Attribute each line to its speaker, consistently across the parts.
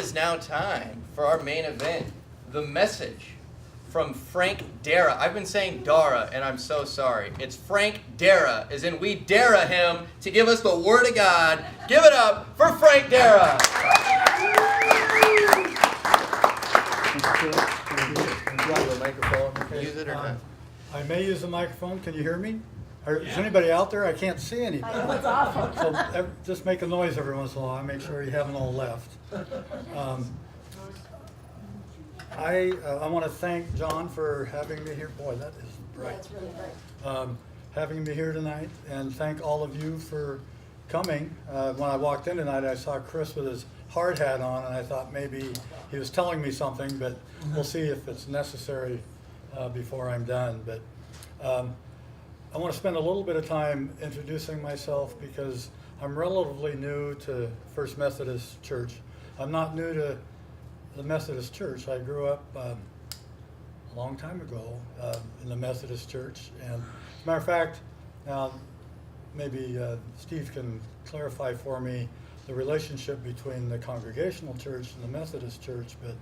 Speaker 1: is now time for our main event, the message from Frank Darrah. I've been saying Darrah, and I'm so sorry. It's Frank Darrah, as in we dare him to give us the Word of God. Give it up for Frank Darrah. Use it or not?
Speaker 2: I may use the microphone. Can you hear me? Is anybody out there? I can't see anything.
Speaker 3: I know, it's awful.
Speaker 2: So just make a noise every once in a while. I make sure you haven't all left. I want to thank John for having me here. Boy, that is bright.
Speaker 3: That's really great.
Speaker 2: Having me here tonight, and thank all of you for coming. When I walked in tonight, I saw Chris with his hard hat on, and I thought maybe he was telling me something, but we'll see if it's necessary before I'm done. But I want to spend a little bit of time introducing myself because I'm relatively new to First Methodist Church. I'm not new to the Methodist Church. I grew up a long time ago in the Methodist Church. And as a matter of fact, now maybe Steve can clarify for me the relationship between the Congregational Church and the Methodist Church, but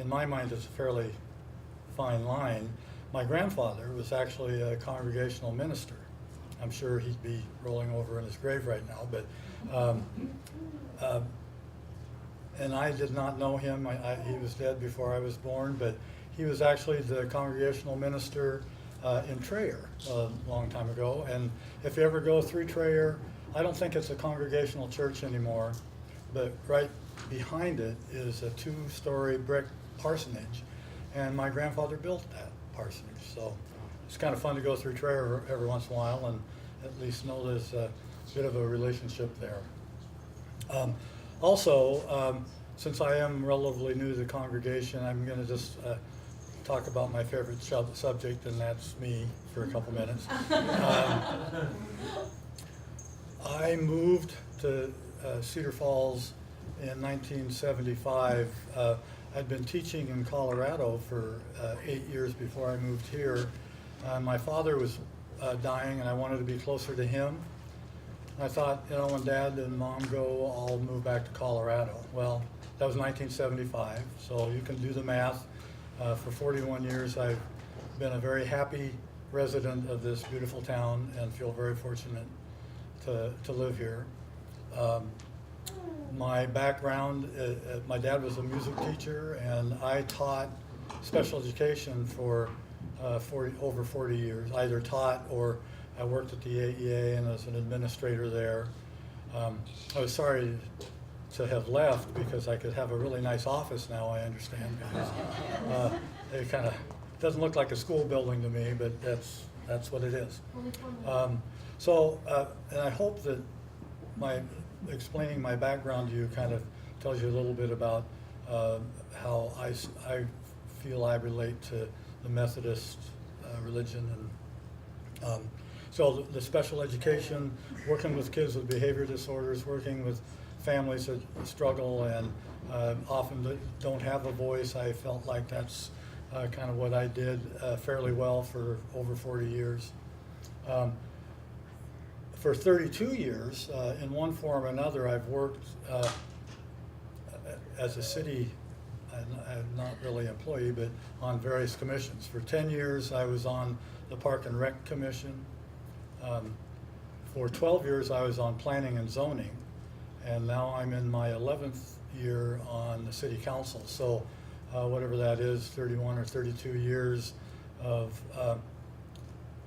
Speaker 2: in my mind it's a fairly fine line. My grandfather was actually a congregational minister. I'm sure he'd be rolling over in his grave right now, but and I did not know him. He was dead before I was born, but he was actually the congregational minister in Traer a long time ago. And if you ever go through Traer, I don't think it's a congregational church anymore, but right behind it is a 2-story brick parsonage, and my grandfather built that parsonage. So it's kind of fun to go through Traer every once in a while and at least know there's a bit of a relationship there. Also, since I am relatively new to the congregation, I'm going to just talk about my favorite subject, and that's me for a couple minutes. I moved to Cedar Falls in 1975. I'd been teaching in Colorado for 8 years before I moved here. My father was dying, and I wanted to be closer to him. I thought, you know, when Dad and Mom go, I'll move back to Colorado. Well, that was 1975, so you can do the math. For 41 years, I've been a very happy resident of this beautiful town and feel very fortunate to live here. My background, my dad was a music teacher, and I taught special education for over 40 years. I either taught or I worked at the AEA and as an administrator there. I was sorry to have left because I could have a really nice office now, I understand. Because, it kind of doesn't look like a school building to me, but that's what it is. And I hope that my explaining my background to you kind of tells you a little bit about how I feel I relate to the Methodist religion. And so the special education, working with kids with behavior disorders, working with families that struggle and often don't have a voice, I felt like that's kind of what I did fairly well for over 40 years. For 32 years, in one form or another, I've worked as a city, not really employee, but on various commissions. For 10 years, I was on the Park and Rec Commission. For 12 years, I was on Planning and Zoning, and now I'm in my 11th year on the City Council. So whatever that is, 31 or 32 years of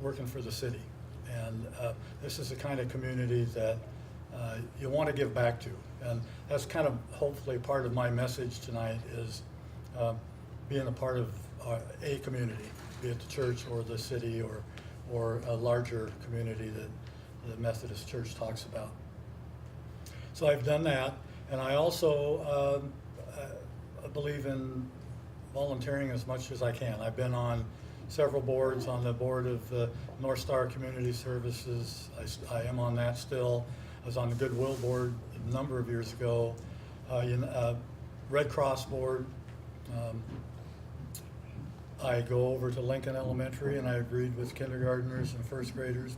Speaker 2: working for the city. And this is the kind of community that you want to give back to. And that's kind of hopefully part of my message tonight is being a part of a community, be it the church or the city or a larger community that the Methodist Church talks about. So I've done that, and I also believe in volunteering as much as I can. I've been on several boards, on the board of North Star Community Services. I am on that still. I was on the Goodwill board a number of years ago. Red Cross board. I go over to Lincoln Elementary, and I agreed with kindergartners and first graders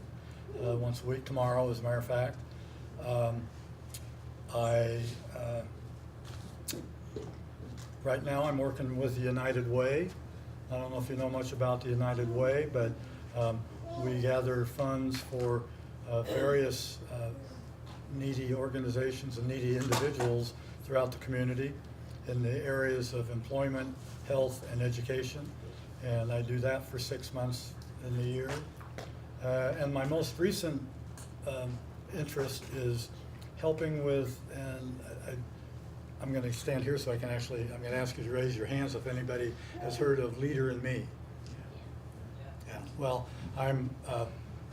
Speaker 2: once a week, tomorrow as a matter of fact. I Right now, I'm working with the United Way. I don't know if you know much about the United Way, but we gather funds for various needy organizations and needy individuals throughout the community in the areas of employment, health, and education. And I do that for 6 months in the year. And my most recent interest is helping with, and I'm going to stand here so I can actually, I'm going to ask you to raise your hands if anybody has heard of Leader in Me. Yeah. Well, I'm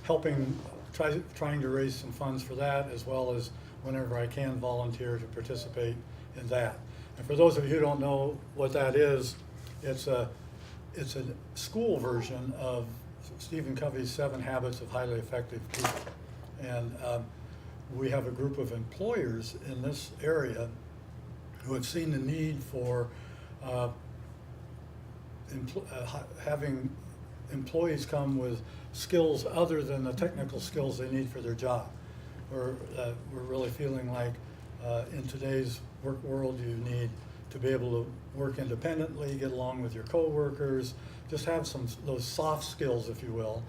Speaker 2: helping, trying to raise some funds for that, as well as whenever I can volunteer to participate in that. And for those of you who don't know what that is, it's a school version of Stephen Covey's 7 Habits of Highly Effective People. And we have a group of employers in this area who have seen the need for having employees come with skills other than the technical skills they need for their job. We're really feeling like in today's work world, you need to be able to work independently, get along with your coworkers, just have those soft skills, if you will.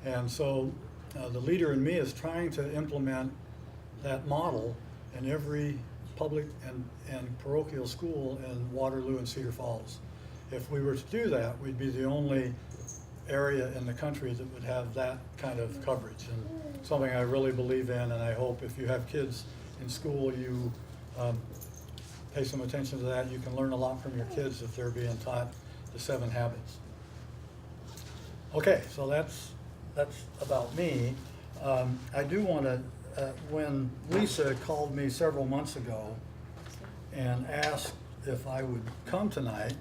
Speaker 2: And so the Leader in Me is trying to implement that model in every public and parochial school in Waterloo and Cedar Falls. If we were to do that, we'd be the only area in the country that would have that kind of coverage, and something I really believe in. And I hope if you have kids in school, you pay some attention to that. You can learn a lot from your kids if they're being taught the 7 habits. Okay, so that's about me. I do want to, when Lisa called me several months ago and asked if I would come tonight,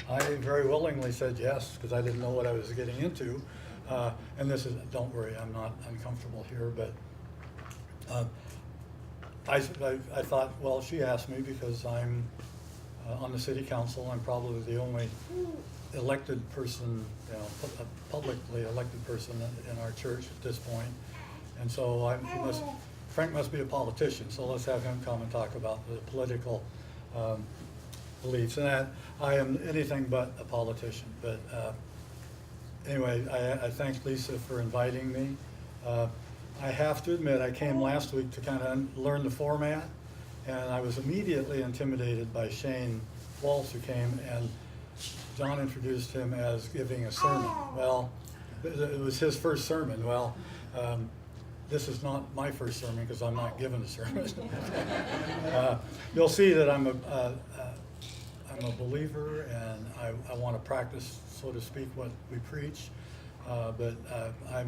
Speaker 2: I very willingly said yes, because I didn't know what I was getting into. And this is, don't worry, I'm not uncomfortable here, but I thought, well, she asked me because I'm on the city council. I'm probably the only elected person, publicly elected person in our church at this point. And so Frank must be a politician, so let's have him come and talk about the political beliefs. And I am anything but a politician. But anyway, I thank Lisa for inviting me. I have to admit, I came last week to kind of learn the format, and I was immediately intimidated by Shane Walsh, who came, and John introduced him as giving a sermon. Well, it was his first sermon. Well, this is not my first sermon because I'm not giving a sermon. You'll see that I'm a believer, and I want to practice, so to speak, what we preach. But I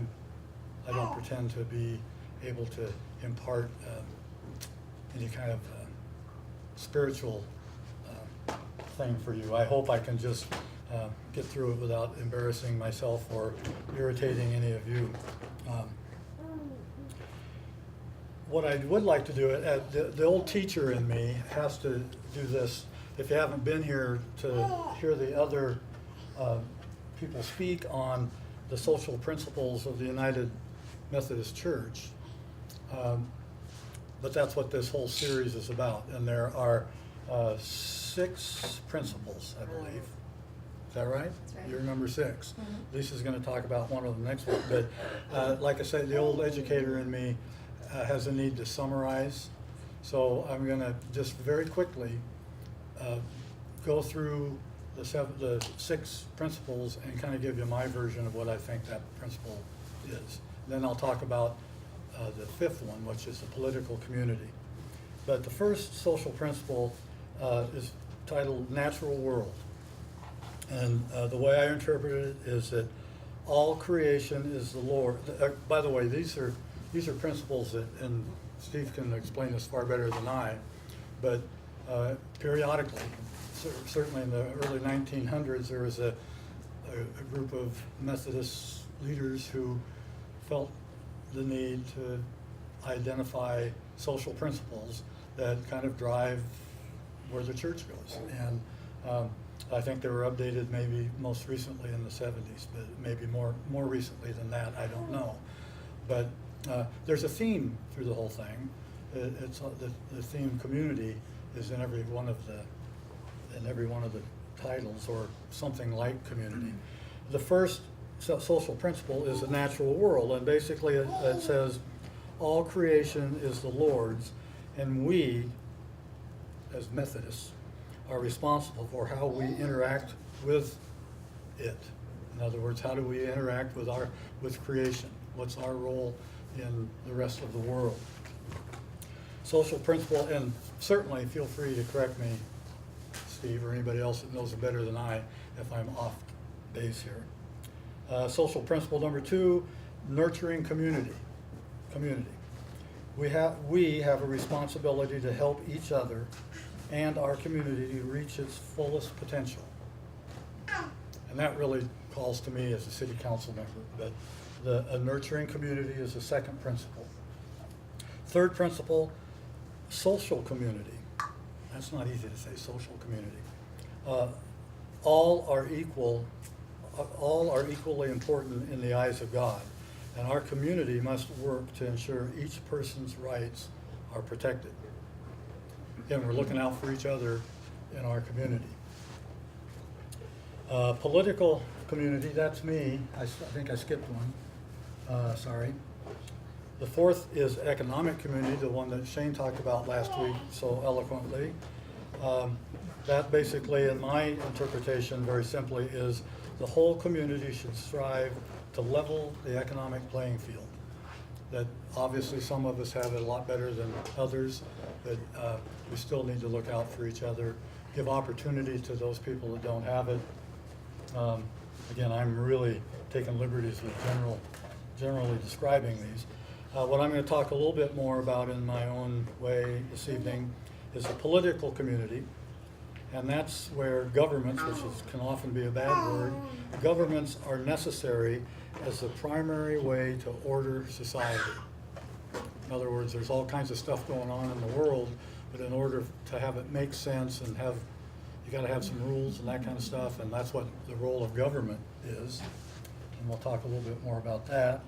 Speaker 2: don't pretend to be able to impart any kind of spiritual thing for you. I hope I can just get through it without embarrassing myself or irritating any of you. What I would like to do, the old teacher in me has to do this. If you haven't been here to hear the other people speak on the social principles of the United Methodist Church, but that's what this whole series is about. And there are 6 principles, I believe. Is that right?
Speaker 3: That's right.
Speaker 2: You're number 6.
Speaker 3: Mm-hmm.
Speaker 2: Lisa's going to talk about one of them next week. But like I said, the old educator in me has a need to summarize. So I'm going to just very quickly go through the 6 principles and kind of give you my version of what I think that principle is. Then I'll talk about the 5th one, which is the political community. But the first social principle is titled Natural World. And the way I interpret it is that all creation is the Lord. By the way, these are principles that, and Steve can explain this far better than I, but periodically, certainly in the early 1900s, there was a group of Methodist leaders who felt the need to identify social principles that kind of drive where the church goes. And I think they were updated maybe most recently in the 70s, but maybe more recently than that, I don't know. But there's a theme through the whole thing. It's the theme community is in every one of the in every one of the titles, or something like community. The first social principle is the natural world, and basically it says all creation is the Lord's, and we, as Methodists, are responsible for how we interact with it. In other words, how do we interact with creation? What's our role in the rest of the world? Social principle, and certainly feel free to correct me, Steve, or anybody else that knows it better than I, if I'm off base here. Social principle number 2, nurturing community. Community. We have a responsibility to help each other and our community to reach its fullest potential. And that really calls to me as a city council member, but a nurturing community is the second principle. Third principle, social community. That's not easy to say, social community. All are equally important in the eyes of God, and our community must work to ensure each person's rights are protected. Again, we're looking out for each other in our community. Political community, that's me. I think I skipped one. Sorry. The fourth is economic community, the one that Shane talked about last week so eloquently. That basically, in my interpretation, very simply, is the whole community should strive to level the economic playing field. That obviously some of us have it a lot better than others, but we still need to look out for each other, give opportunity to those people that don't have it. Again, I'm really taking liberties with generally describing these. What I'm going to talk a little bit more about in my own way this evening is the political community, and that's where governments, can often be a bad word, governments are necessary as the primary way to order society. In other words, there's all kinds of stuff going on in the world, but in order to have it make sense and you got to have some rules and that kind of stuff, and that's what the role of government is. And we'll talk a little bit more about that.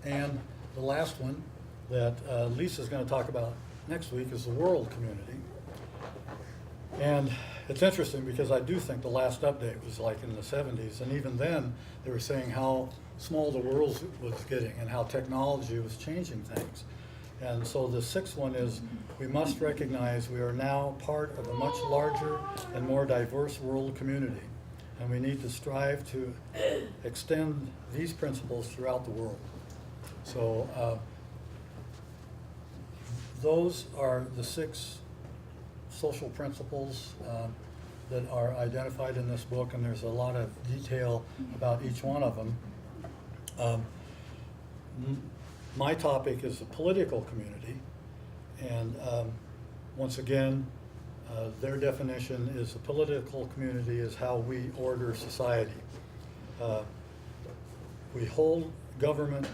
Speaker 2: And the last one that Lisa's going to talk about next week is the world community. And it's interesting because I do think the last update was like in the 70s, and even then they were saying how small the world was getting and how technology was changing things. And so the sixth one is we must recognize we are now part of a much larger and more diverse world community, and we need to strive to extend these principles throughout the world. So those are the 6 social principles that are identified in this book, and there's a lot of detail about each one of them. My topic is the political community, and once again, their definition is the political community is how we order society. We hold government,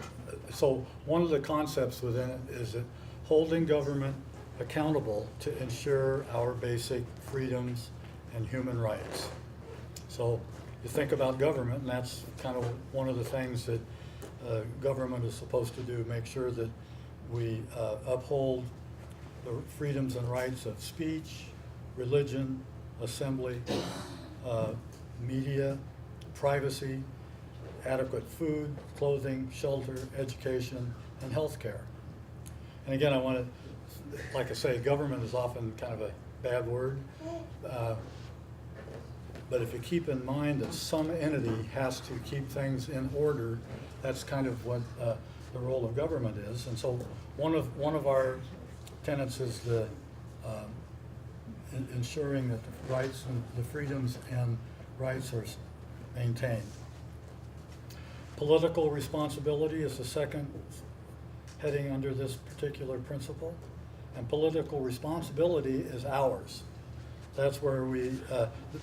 Speaker 2: so one of the concepts within it is that holding government accountable to ensure our basic freedoms and human rights. So you think about government, and that's kind of one of the things that government is supposed to do, make sure that we uphold the freedoms and rights of speech, religion, assembly, media, privacy, adequate food, clothing, shelter, education, and health care. And again, I want to, like I say, government is often kind of a bad word, but if you keep in mind that some entity has to keep things in order, that's kind of what the role of government is. And so one of our tenets is the ensuring that the rights and the freedoms and rights are maintained. Political responsibility is the second heading under this particular principle, and political responsibility is ours. That's where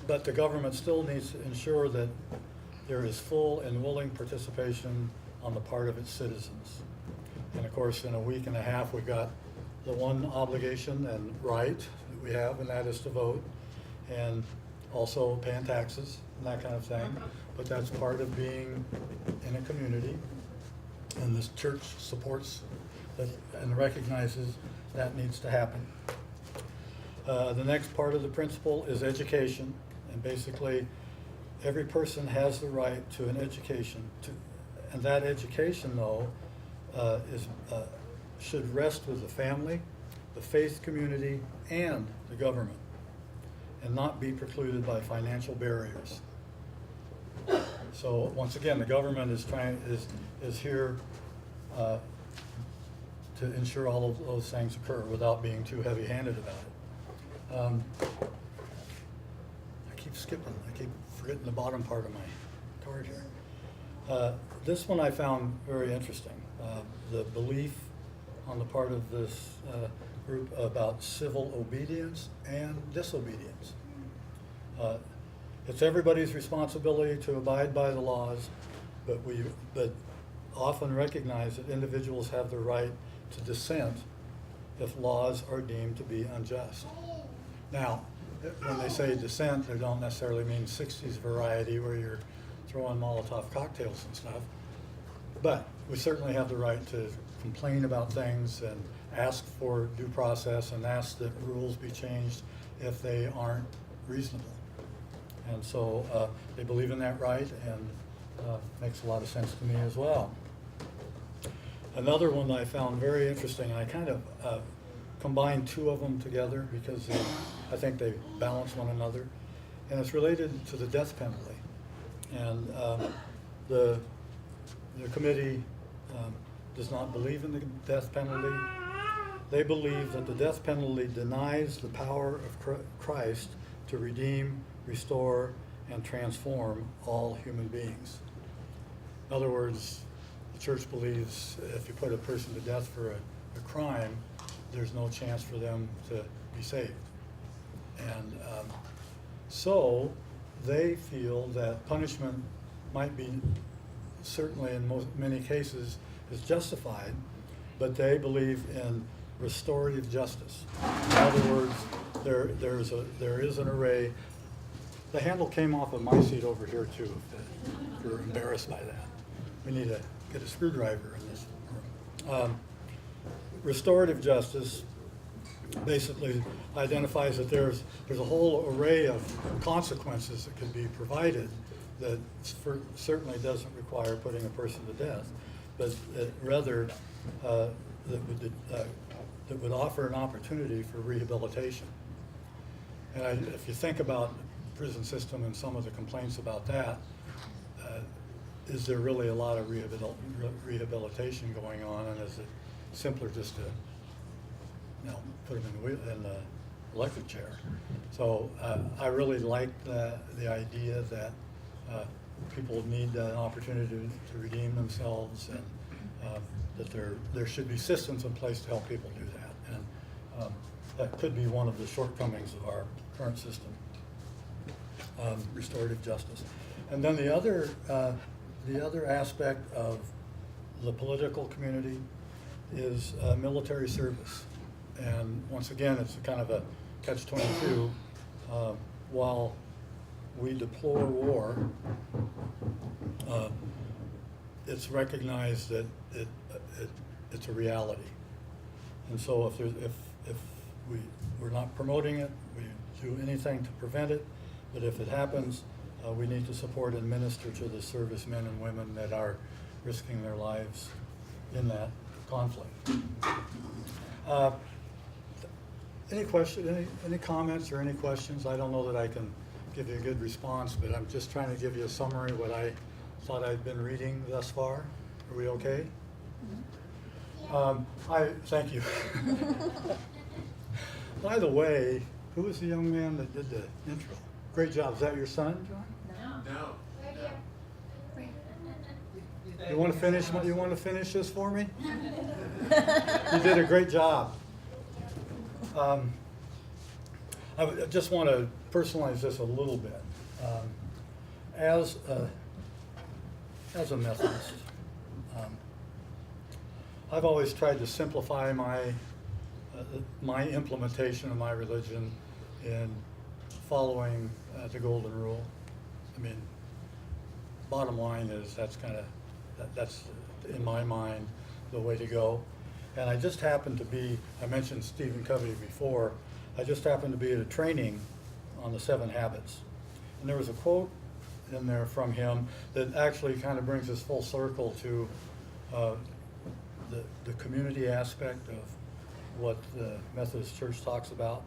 Speaker 2: but the government still needs to ensure that there is full and willing participation on the part of its citizens. And of course, in a week and a half, we've got the one obligation and right that we have, and that is to vote, and also paying taxes and that kind of thing. But that's part of being in a community, and this church supports that and recognizes that needs to happen. The next part of the principle is education, and basically every person has the right to an education, and that education, though, should rest with the family, the faith community, and the government, and not be precluded by financial barriers. So once again, the government is here to ensure all of those things occur without being too heavy-handed about it. I keep skipping. I keep forgetting the bottom part of my card here. This one I found very interesting. The belief on the part of this group about civil obedience and disobedience. It's everybody's responsibility to abide by the laws, but often recognize that individuals have the right to dissent if laws are deemed to be unjust. Now, when they say dissent, they don't necessarily mean 60s variety where you're throwing Molotov cocktails and stuff. But we certainly have the right to complain about things and ask for due process and ask that rules be changed if they aren't reasonable. And so they believe in that right, and makes a lot of sense to me as well. Another one I found very interesting, and I kind of combined two of them together because I think they balance one another, and it's related to the death penalty. And the committee does not believe in the death penalty. They believe that the death penalty denies the power of Christ to redeem, restore, and transform all human beings. In other words, the church believes if you put a person to death for a crime, there's no chance for them to be saved. And so they feel that punishment might be, certainly in many cases, is justified, but they believe in restorative justice. In other words, there is an array. The handle came off of my seat over here too, if you're embarrassed by that. We need to get a screwdriver in this room. Restorative justice basically identifies that there's a whole array of consequences that could be provided that certainly doesn't require putting a person to death, but rather that would offer an opportunity for rehabilitation. And if you think about the prison system and some of the complaints about that, is there really a lot of rehabilitation going on, and is it simpler just to put them in the electric chair? So I really like the idea that people need an opportunity to redeem themselves, and that there should be systems in place to help people do that. And that could be one of the shortcomings of our current system, restorative justice. And then the other aspect of the political community is military service. And once again, it's kind of a catch-22. While we deplore war, it's recognized that it's a reality. And so if we're not promoting it, we do anything to prevent it, but if it happens, we need to support and minister to the servicemen and women that are risking their lives in that conflict. Any comments or any questions? I don't know that I can give you a good response, but I'm just trying to give you a summary of what I thought I'd been reading thus far. Are we okay? Thank you. By the way, who was the young man that did the intro? Great job. Is that your son, John?
Speaker 1: No.
Speaker 2: You want to finish? You want to finish this for me? You did a great job. I just want to personalize this a little bit. As a Methodist, I've always tried to simplify my implementation of my religion in following the Golden Rule. I mean, bottom line is that's in my mind the way to go. And I just happened to be, I mentioned Stephen Covey before, I just happened to be at a training on the 7 habits. And there was a quote in there from him that actually kind of brings us full circle to the community aspect of what the Methodist Church talks about.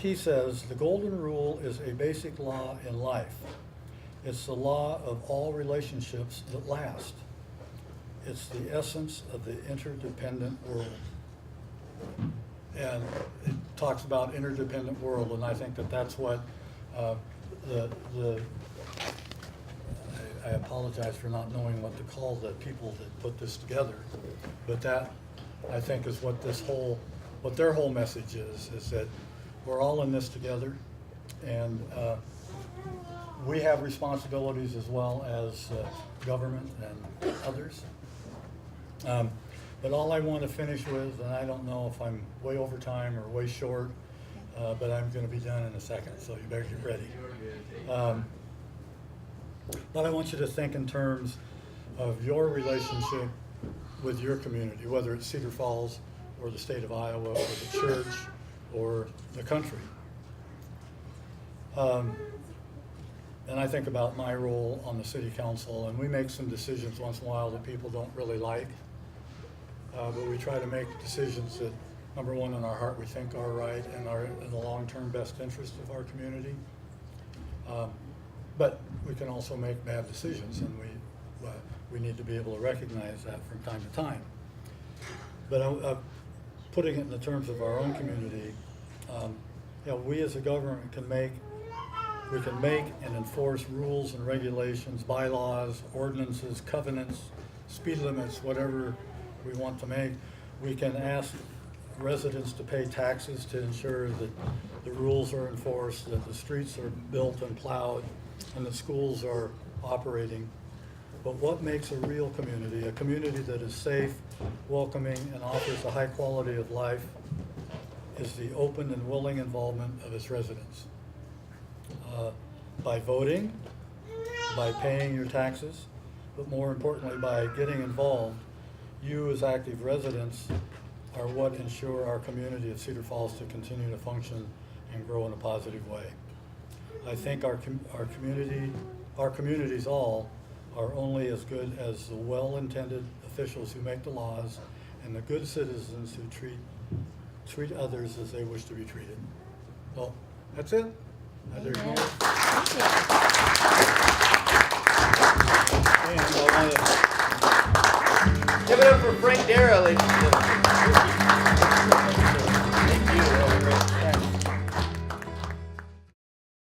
Speaker 2: He says, "The golden rule is a basic law in life. It's the law of all relationships that last. It's the essence of the interdependent world." And it talks about interdependent world, and I think that that's what I apologize for not knowing what to call the people that put this together, but that I think is what what their whole message is that we're all in this together, and we have responsibilities as well as government and others. But all I want to finish with, and I don't know if I'm way over time or way short, but I'm going to be done in a second, so you better get ready. But I want you to think in terms of your relationship with your community, whether it's Cedar Falls or the state of Iowa or the church or the country. And I think about my role on the city council, and we make some decisions once in a while that people don't really like. But we try to make decisions that, number one, in our heart we think are right and are in the long-term best interest of our community. But we can also make bad decisions, and we need to be able to recognize that from time to time. But putting it in the terms of our own community, we as a government can make and enforce rules and regulations, bylaws, ordinances, covenants, speed limits, whatever we want to make. We can ask residents to pay taxes to ensure that the rules are enforced, that the streets are built and plowed, and the schools are operating. But what makes a real community, a community that is safe, welcoming, and offers a high quality of life, is the open and willing involvement of its residents. By voting, by paying your taxes, but more importantly, by getting involved, you as active residents are what ensure our community of Cedar Falls to continue to function and grow in a positive way. I think our communities all are only as good as the well-intended officials who make the laws and the good citizens who treat others as they wish to be treated. Well, that's it. There's no.
Speaker 3: Thank you.
Speaker 2: And I want to
Speaker 1: Give it up for Frank Darrah, ladies and gentlemen.